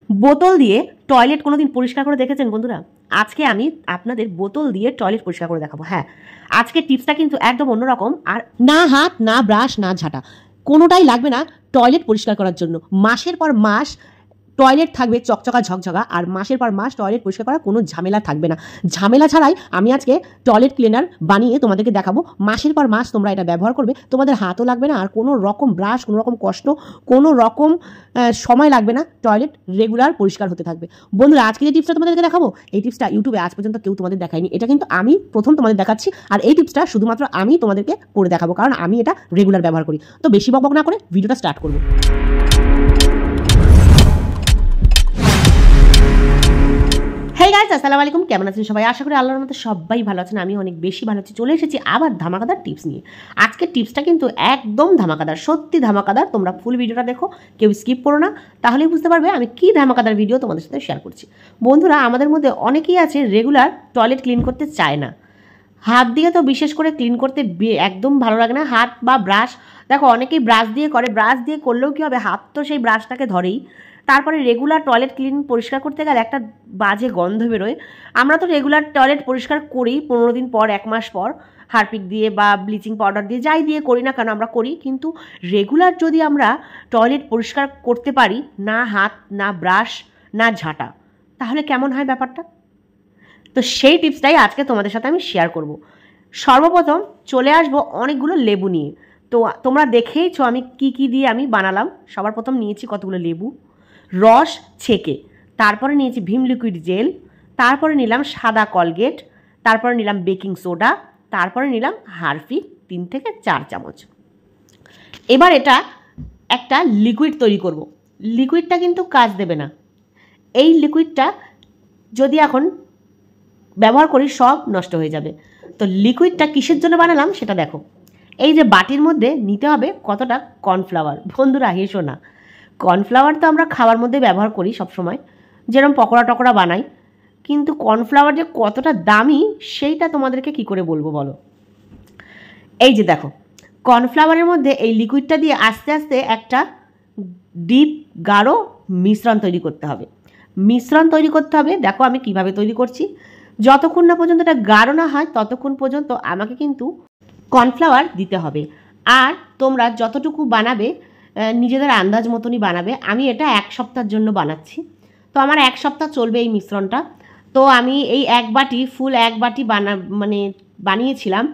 বোতল দিয়ে টয়লেট কোনোদিন পরিষ্কার করে দেখেছেন বন্ধুরা? আজকে আমি আপনাদের বোতল দিয়ে টয়লেট পরিষ্কার করে দেখাবো। হ্যাঁ, আজকের টিপসটা কিন্তু একদম অন্যরকম। আর না হাত, না ব্রাশ, না ঝাঁটা, কোনোটাই লাগবে না টয়লেট পরিষ্কার করার জন্য। মাসের পর মাস টয়লেট থাকবে চকচকা ঝকঝকা, আর মাসের পর মাস টয়লেট পরিষ্কার করার কোনো ঝামেলা থাকবে না। ঝামেলা ছাড়াই আমি আজকে টয়লেট ক্লিনার বানিয়ে তোমাদেরকে দেখাবো। মাসের পর মাস তোমরা এটা ব্যবহার করবে, তোমাদের হাতও লাগবে না, আর কোনো রকম ব্রাশ, কোনো রকম কষ্ট, কোনো রকম সময় লাগবে না। টয়লেট রেগুলার পরিষ্কার হতে থাকবে। বন্ধুরা, আজকে যে টিপসটা তোমাদেরকে দেখাবো, এই টিপসটা ইউটিউবে আজ পর্যন্ত কেউ তোমাদের দেখায়নি। এটা কিন্তু আমি প্রথম তোমাদের দেখাচ্ছি, আর এই টিপসটা শুধুমাত্র আমি তোমাদেরকে করে দেখাবো, কারণ আমি এটা রেগুলার ব্যবহার করি। তো বেশি বকবক না করে ভিডিওটা স্টার্ট করবো। হেই গাইস, আসসালামু আলাইকুম। কেমন আছেন সবাই? আশা করি আল্লাহর মধ্যে সবাই ভালো আছেন। আমি অনেক বেশি ভালো আছি। চলে এসেছি আবার ধামাকাদার টিপস নিয়ে। আজকের টিপসটা কিন্তু একদম ধামাকাদার, সত্যি ধামাকাদার। তোমরা ফুল ভিডিওটা দেখো, কেউ স্কিপ করো না, তাহলেই বুঝতে পারবে আমি কি ধামাকাদার ভিডিও তোমাদের সাথে শেয়ার করছি। বন্ধুরা, আমাদের মধ্যে অনেকেই আছে রেগুলার টয়লেট ক্লিন করতে চায় না। হাত দিয়ে তো বিশেষ করে ক্লিন করতে একদম ভালো লাগে না। হাত বা ব্রাশ, দেখো অনেকেই ব্রাশ দিয়ে করে, ব্রাশ দিয়ে করলেও কী হবে, হাত তো সেই ব্রাশটাকে ধরেই। তারপরে রেগুলার টয়লেট ক্লিন পরিষ্কার করতে গেলে একটা বাজে গন্ধ বেরোয়। আমরা তো রেগুলার টয়লেট পরিষ্কার করি 15 দিন পর, 1 মাস পর, হারপিক দিয়ে বা ব্লিচিং পাউডার দিয়ে, যাই দিয়ে করি না কেন আমরা করি। কিন্তু রেগুলার যদি আমরা টয়লেট পরিষ্কার করতে পারি, না হাত, না ব্রাশ, না ঝাঁটা, তাহলে কেমন হয় ব্যাপারটা? তো সেই টিপসটাই আজকে তোমাদের সাথে আমি শেয়ার করব। সর্বপ্রথম চলে আসবো অনেকগুলো লেবু নিয়ে। তো তোমরা দেখেইছো আমি কি দিয়ে আমি বানালাম। সবার প্রথম নিয়েছি কতগুলো লেবু রস ছেঁকে, তারপরে নিয়েছি ভিম লিকুইড জেল, তারপরে নিলাম সাদা কলগেট, তারপরে নিলাম বেকিং সোডা, তারপরে নিলাম হারপিক 3 থেকে 4 চামচ। এবার এটা একটা লিকুইড তৈরি করব। লিকুইডটা কিন্তু কাজ দেবে না। এই লিকুইডটা যদি এখন ব্যবহার করি সব নষ্ট হয়ে যাবে। তো লিকুইডটা কিসের জন্য বানালাম সেটা দেখো। এই যে বাটির মধ্যে নিতে হবে কতটা কর্নফ্লাওয়ার। বন্ধুরা হেসো না, কর্নফ্লাওয়ার তো আমরা খাওয়ার মধ্যে ব্যবহার করি সবসময়, যেরকম পকোড়া টকোড়া বানাই। কিন্তু কর্নফ্লাওয়ার যে কতটা দামি সেইটা তোমাদেরকে কি করে বলবো বলো। এই যে দেখো, কর্নফ্লাওয়ারের মধ্যে এই লিকুইডটা দিয়ে আস্তে আস্তে একটা ডিপ গাঢ় মিশ্রণ তৈরি করতে হবে। দেখো আমি কিভাবে তৈরি করছি। যতক্ষণ না পর্যন্ত এটা গাঢ় না হয় ততক্ষণ পর্যন্ত আমাকে কিন্তু কর্নফ্লাওয়ার দিতে হবে। আর তোমরা যতটুকু বানাবে নিজেদের আন্দাজ মতনই বানাবে। আমি এটা 1 সপ্তাহের জন্য বানাচ্ছি, তো আমার 1 সপ্তাহ চলবে এই মিশ্রণটা। তো আমি এই ফুল এক বাটি বানিয়েছিলাম।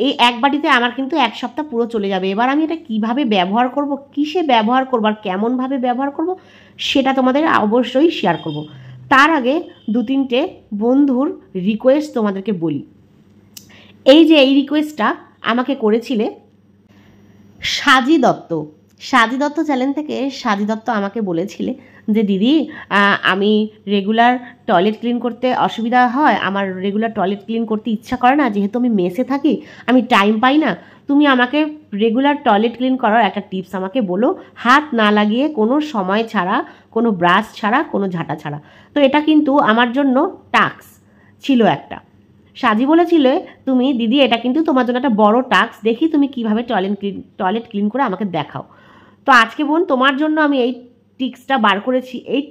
এই 1 বাটিতে আমার কিন্তু 1 সপ্তাহ পুরো চলে যাবে। এবার আমি এটা কিভাবে ব্যবহার করব, কিসে ব্যবহার করব, আর কেমনভাবে ব্যবহার করব সেটা তোমাদের অবশ্যই শেয়ার করব। তার আগে 2-3টে বন্ধুর রিকোয়েস্ট তোমাদেরকে বলি। এই যে এই রিকোয়েস্টটা আমাকে করেছিলে সাজি দত্ত চ্যানেল থেকে। সাজি দত্ত আমাকে বলেছিলে যে দিদি, আমি রেগুলার টয়লেট ক্লিন করতে অসুবিধা হয়, আমার রেগুলার টয়লেট ক্লিন করতে ইচ্ছা করে না, যেহেতু আমি মেসে থাকি, আমি টাইম পাই না। তুমি আমাকে রেগুলার টয়লেট ক্লিন করার একটা টিপস আমাকে বলো, হাত না লাগিয়ে, কোনো সময় ছাড়া, কোনো ব্রাশ ছাড়া, কোনো ঝাঁটা ছাড়া। তো এটা কিন্তু আমার জন্য টাস্ক ছিল একটা। সাজি বলেছিলে তুমি দিদি, এটা কিন্তু তোমার জন্য একটা বড় টাস্ক, দেখি তুমি কিভাবে টয়লেট ক্লিন করে আমাকে দেখাও। তো আজকে বোন তোমার জন্য আমি এই টিপসটা বার করেছি। এই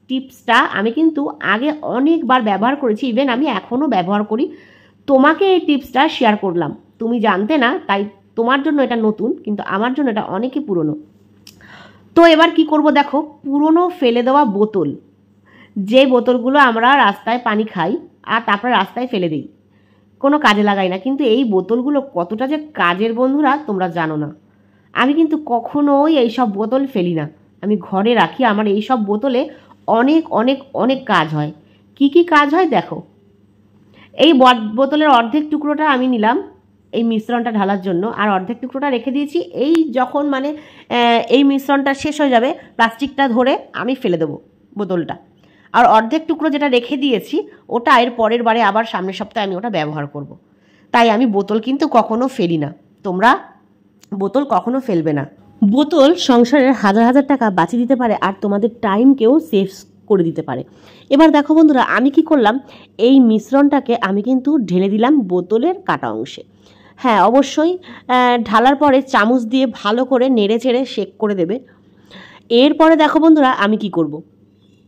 টিপসটা আমি কিন্তু আগে অনেকবার ব্যবহার করেছি, ইভেন আমি এখনও ব্যবহার করি। তোমাকে এই টিপসটা শেয়ার করলাম, তুমি জানতে না, তাই তোমার জন্য এটা নতুন, কিন্তু আমার জন্য এটা অনেকই পুরনো। তো এবার কি করব দেখো, পুরনো ফেলে দেওয়া বোতল, যে বোতলগুলো আমরা রাস্তায় পানি খাই আর তারপরে রাস্তায় ফেলে দিই, কোনো কাজে লাগাই না, কিন্তু এই বোতলগুলো কতটা যে কাজের বন্ধুরা তোমরা জানো না। আমি কিন্তু কখনোই এই সব বোতল ফেলি না, আমি ঘরে রাখি। আমার এই সব বোতলে অনেক অনেক অনেক কাজ হয়। কি কি কাজ হয় দেখো। এই বোতলের অর্ধেক টুকরোটা আমি নিলাম এই মিশ্রণটা ঢালার জন্য, আর অর্ধেক টুকরোটা রেখে দিয়েছি। এই যখন এই মিশ্রণটা শেষ হয়ে যাবে, প্লাস্টিকটা ধরে আমি ফেলে দেবো বোতলটা। আর অর্ধেক টুকরো যেটা রেখে দিয়েছি ওটা এর পরের বারে আবার সামনের সপ্তাহে আমি ওটা ব্যবহার করব। তাই আমি বোতল কিন্তু কখনো ফেলি না। তোমরা বোতল কখনো ফেলবে না। বোতল সংসারের হাজার হাজার টাকা বাঁচিয়ে দিতে পারে, আর তোমাদের টাইমকেও সেভ করে দিতে পারে। এবার দেখো বন্ধুরা, আমি কি করলাম, এই মিশ্রণটাকে আমি কিন্তু ঢেলে দিলাম বোতলের কাটা অংশে। হ্যাঁ, অবশ্যই ঢালার পরে চামচ দিয়ে ভালো করে নেড়ে চেড়ে শেক করে দেবে। এরপরে দেখো বন্ধুরা আমি কি করব,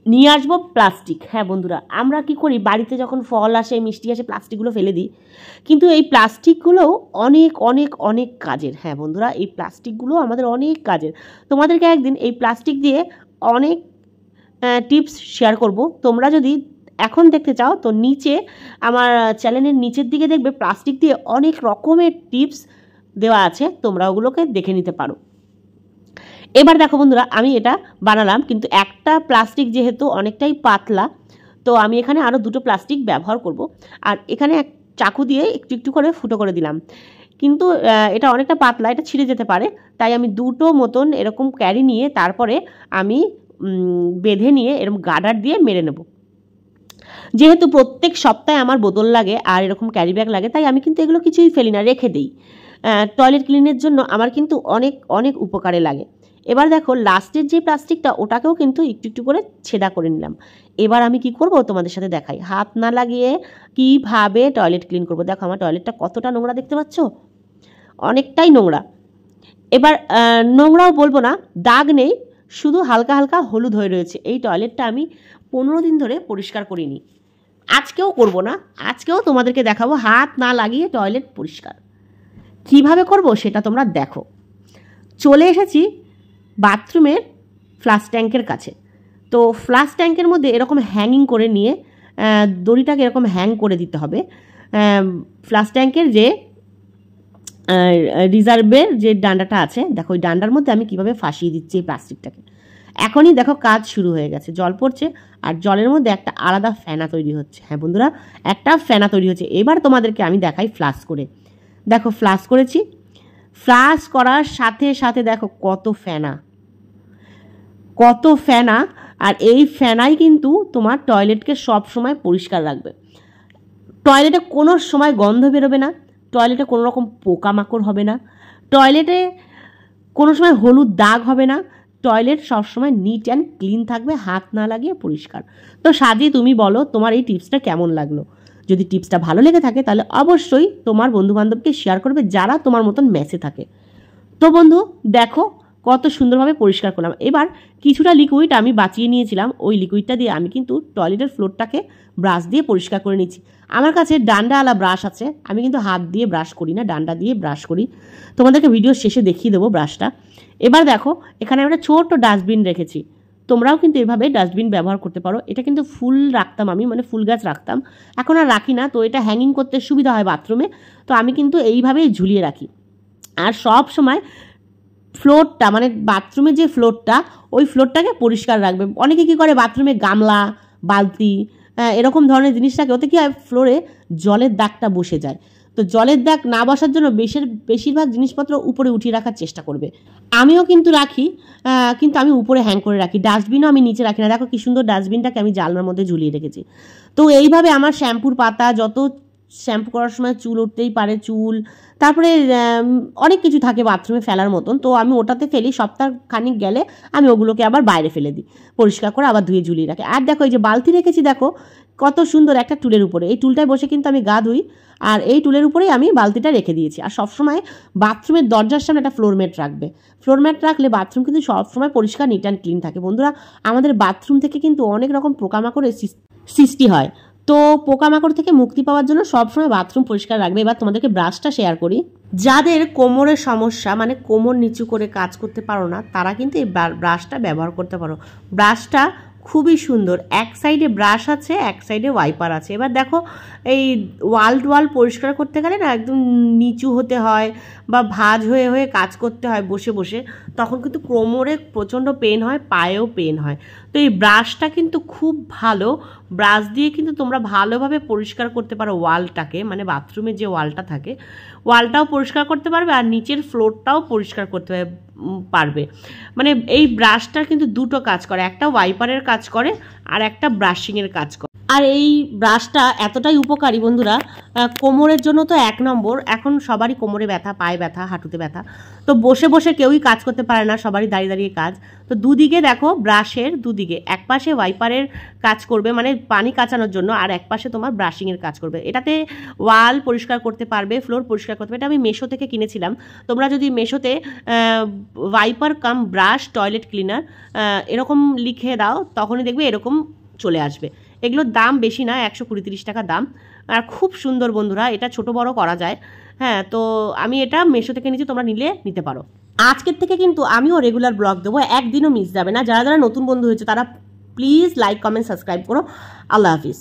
নিয়ে আসবো প্লাস্টিক। হ্যাঁ বন্ধুরা, আমরা কি করি বাড়িতে যখন ফল আসে মিষ্টি আসে প্লাস্টিকগুলো ফেলে দিই, কিন্তু এই প্লাস্টিকগুলোও অনেক অনেক অনেক কাজের। হ্যাঁ বন্ধুরা, এই প্লাস্টিকগুলো আমাদের অনেক কাজের। তোমাদেরকে একদিন এই প্লাস্টিক দিয়ে অনেক টিপস শেয়ার করব। তোমরা যদি এখন দেখতে চাও তো নিচে আমার চ্যানেলের নিচের দিকে দেখবে প্লাস্টিক দিয়ে অনেক রকমের টিপস দেওয়া আছে, তোমরা ওগুলোকে দেখে নিতে পারো। এবার দেখো বন্ধুরা, আমি এটা বানালাম, কিন্তু একটা প্লাস্টিক যেহেতু অনেকটাই পাতলা, তো আমি এখানে আরও দুটো প্লাস্টিক ব্যবহার করব। আর এখানে এক চাকু দিয়ে একটু একটু করে ফুটো করে দিলাম, কিন্তু এটা অনেকটা পাতলা, এটা ছিঁড়ে যেতে পারে, তাই আমি দুটো মতন এরকম ক্যারি নিয়ে তারপরে আমি বেঁধে নিয়ে এরকম গার্ডার দিয়ে মেরে নেব। যেহেতু প্রত্যেক সপ্তাহে আমার বোতল লাগে আর এরকম ক্যারি ব্যাগ লাগে, তাই আমি কিন্তু এগুলো কিছুই ফেলি না, রেখে দিই। টয়লেট ক্লিনের জন্য আমার কিন্তু অনেক অনেক উপকারে লাগে। এবার দেখো লাস্টের যে প্লাস্টিকটা, ওটাকেও কিন্তু একটু একটু করে ছেঁড়া করে নিলাম। এবার আমি কি করব তোমাদের সাথে দেখাই, হাত না লাগিয়ে কিভাবে টয়লেট ক্লিন করব। দেখো আমার টয়লেটটা কতটা নোংরা দেখতে পাচ্ছ, অনেকটাই নোংরা। এবার নোংরাও বলবো না, দাগ নেই, শুধু হালকা হালকা হলুদ হয়ে রয়েছে। এই টয়লেটটা আমি 15 দিন ধরে পরিষ্কার করিনি, আজকেও করব না, আজকেও তোমাদেরকে দেখাবো হাত না লাগিয়ে টয়লেট পরিষ্কার কিভাবে করব সেটা তোমরা দেখো। চলে এসেছি বাথরুমের ফ্লাশ ট্যাঙ্কের কাছে। তো ফ্লাশ ট্যাঙ্কের মধ্যে এরকম হ্যাঙ্গিং করে নিয়ে দড়িটাকে এরকম হ্যাং করে দিতে হবে। ফ্লাশ ট্যাঙ্কের যে রিজার্ভের যে ডান্ডাটা আছে, দেখো ওই ডান্ডার মধ্যে আমি কিভাবে ফাঁসিয়ে দিচ্ছি এই প্লাস্টিকটাকে। এখনই দেখো কাজ শুরু হয়ে গেছে, জল পড়ছে আর জলের মধ্যে একটা আলাদা ফেনা তৈরি হচ্ছে। হ্যাঁ বন্ধুরা, একটা ফেনা তৈরি হচ্ছে। এবার তোমাদেরকে আমি দেখাই ফ্লাশ করে। দেখো ফ্লাশ করেছি, ফ্লাশ করার সাথে সাথে দেখো কত ফেনা, কত ফেনা। আর এই ফেনাই কিন্তু তোমার টয়লেটকে সব সময় পরিষ্কার রাখবে। টয়লেটে কোনো সময় গন্ধ বেরোবে না, টয়লেটে কোনো রকম পোকামাকড় হবে না, টয়লেটে কোনো সময় হলুদ দাগ হবে না, টয়লেট সবসময় নিট অ্যান্ড ক্লিন থাকবে, হাত না লাগিয়ে পরিষ্কার। তো সাজি তুমি বলো তোমার এই টিপসটা কেমন লাগলো। যদি টিপসটা ভালো লেগে থাকে তাহলে অবশ্যই তোমার বন্ধুবান্ধবকে শেয়ার করবে যারা তোমার মতন মেসে থাকে। তো বন্ধু দেখো কত সুন্দরভাবে পরিষ্কার করলাম। এবার কিছুটা লিকুইড আমি বাঁচিয়ে নিয়েছিলাম, ওই লিকুইডটা দিয়ে আমি কিন্তু টয়লেটের ফ্লোরটাকে ব্রাশ দিয়ে পরিষ্কার করে নিচ্ছি। আমার কাছে ডান্ডাওয়ালা ব্রাশ আছে, আমি কিন্তু হাত দিয়ে ব্রাশ করি না, ডান্ডা দিয়ে ব্রাশ করি। তোমাদেরকে ভিডিও শেষে দেখিয়ে দেবো ব্রাশটা। এবার দেখো এখানে একটা ছোট্ট ডাস্টবিন রেখেছি, তোমরাও কিন্তু এভাবে ডাস্টবিন ব্যবহার করতে পারো। এটা কিন্তু ফুল রাখতাম আমি, মানে ফুল গাছ রাখতাম, এখন আর রাখি না। তো এটা হ্যাঙ্গিং করতে সুবিধা হয় বাথরুমে, তো আমি কিন্তু এইভাবেই ঝুলিয়ে রাখি। আর সব সময় ফ্লোরটা, মানে বাথরুমের যে ফ্লোরটা, ওই ফ্লোরটাকে পরিষ্কার রাখবে। অনেকে কী করে বাথরুমে গামলা, বালতি এরকম ধরনের জিনিস থাকে, ওতে কী হয় ফ্লোরে জলের দাগটা বসে যায়। তো জলের দাগ না বসার জন্য বেশিরভাগ জিনিসপত্র উপরে উঠিয়ে রাখার চেষ্টা করবে। আমিও কিন্তু রাখি, কিন্তু আমি উপরে হ্যাং করে রাখি, ডাস্টবিনও আমি নিচে রাখি না। দেখো কি সুন্দর ডাস্টবিনটাকে আমি জানলার মধ্যে ঝুলিয়ে রেখেছি। তো এইভাবে আমার শ্যাম্পুর পাতা, যত শ্যাম্পু করার সময় চুল উঠতেই পারে, চুল, তারপরে অনেক কিছু থাকে বাথরুমে ফেলার মতন, তো আমি ওটাতে ফেলি। সপ্তাহ খানিক গেলে আমি ওগুলোকে আবার বাইরে ফেলে দিই, পরিষ্কার করে আবার ধুয়ে ঝুলিয়ে রাখি। আর দেখো এই যে বালতি রেখেছি, দেখো কত সুন্দর একটা টুলের উপরে, এই টুলটায় বসে কিন্তু আমি গা ধুই, আর এই টুলের উপরেই আমি বালতিটা রেখে দিয়েছি। আর সবসময় বাথরুমের দরজার সামনে একটা ফ্লোর ম্যাট রাখবে, ফ্লোর ম্যাট রাখলে বাথরুম কিন্তু সবসময় পরিষ্কার, নিট অ্যান্ড ক্লিন থাকে। বন্ধুরা, আমাদের বাথরুম থেকে কিন্তু অনেক রকম পোকামাকড়ের সৃষ্টি হয়, তো পোকামাকড় থেকে মুক্তি পাওয়ার জন্য সবসময় বাথরুম পরিষ্কার রাখবে। এবার তোমাদেরকে ব্রাশটা শেয়ার করি। যাদের কোমরের সমস্যা, মানে কোমর নিচু করে কাজ করতে পারো না, তারা কিন্তু এই ব্রাশটা ব্যবহার করতে পারো। ব্রাশটা খুবই সুন্দর, এক সাইডে ব্রাশ আছে, এক সাইডে ওয়াইপার আছে। এবার দেখো এই ওয়াল পরিষ্কার করতে গেলে না একদম নিচু হতে হয় বা ভাঁজ হয়ে হয়ে কাজ করতে হয় বসে বসে, তখন কিন্তু কোমরে প্রচণ্ড পেন হয়, পায়েও পেন হয়। তো এই ব্রাশটা কিন্তু খুব ভালো, ব্রাশ দিয়ে কিন্তু তোমরা ভালোভাবে পরিষ্কার করতে পারো ওয়ালটাকে, মানে বাথরুমের যে ওয়ালটা থাকে ওয়ালটাও পরিষ্কার করতে পারবে আর নিচের ফ্লোরটাও পরিষ্কার করতে পারবে। মানে এই ব্রাশটার কিন্তু দুটো কাজ করে, একটা ওয়াইপারের কাজ করে আর একটা ব্রাশিংয়ের কাজ করে। আর এই ব্রাশটা এতটাই উপকারী বন্ধুরা, কোমরের জন্য তো 1 নম্বর। এখন সবারই কোমরে ব্যথা, পায়ে ব্যথা, হাঁটুতে ব্যথা, তো বসে বসে কেউই কাজ করতে পারে না, সবারই দাঁড়িয়ে দাঁড়িয়ে কাজ। তো দুদিকে দেখো, ব্রাশের দুদিকে, এক পাশে ওয়াইপারের কাজ করবে মানে পানি কাচানোর জন্য, আর এক পাশে তোমার ব্রাশিংয়ের কাজ করবে। এটাতে ওয়াল পরিষ্কার করতে পারবে, ফ্লোর পরিষ্কার করতে পারবে। এটা আমি মেশো থেকে কিনেছিলাম। তোমরা যদি মেশোতে ওয়াইপার কাম ব্রাশ টয়লেট ক্লিনার এরকম লিখে দাও, তখনই দেখবে এরকম চলে আসবে। এগুলোর দাম বেশি না, 120-130 টাকা দাম। আর খুব সুন্দর বন্ধুরা, এটা ছোট বড় করা যায়। হ্যাঁ, তো আমি এটা মেশো থেকে নিচ্ছি, তোমরা নিতে পারো। আজকের থেকে কিন্তু আমিও রেগুলার ব্লগ দেবো, একদিনও মিস যাবে না। যারা যারা নতুন বন্ধু হয়েছে তারা প্লিজ লাইক, কমেন্ট, সাবস্ক্রাইব করো। আল্লাহ হাফিজ।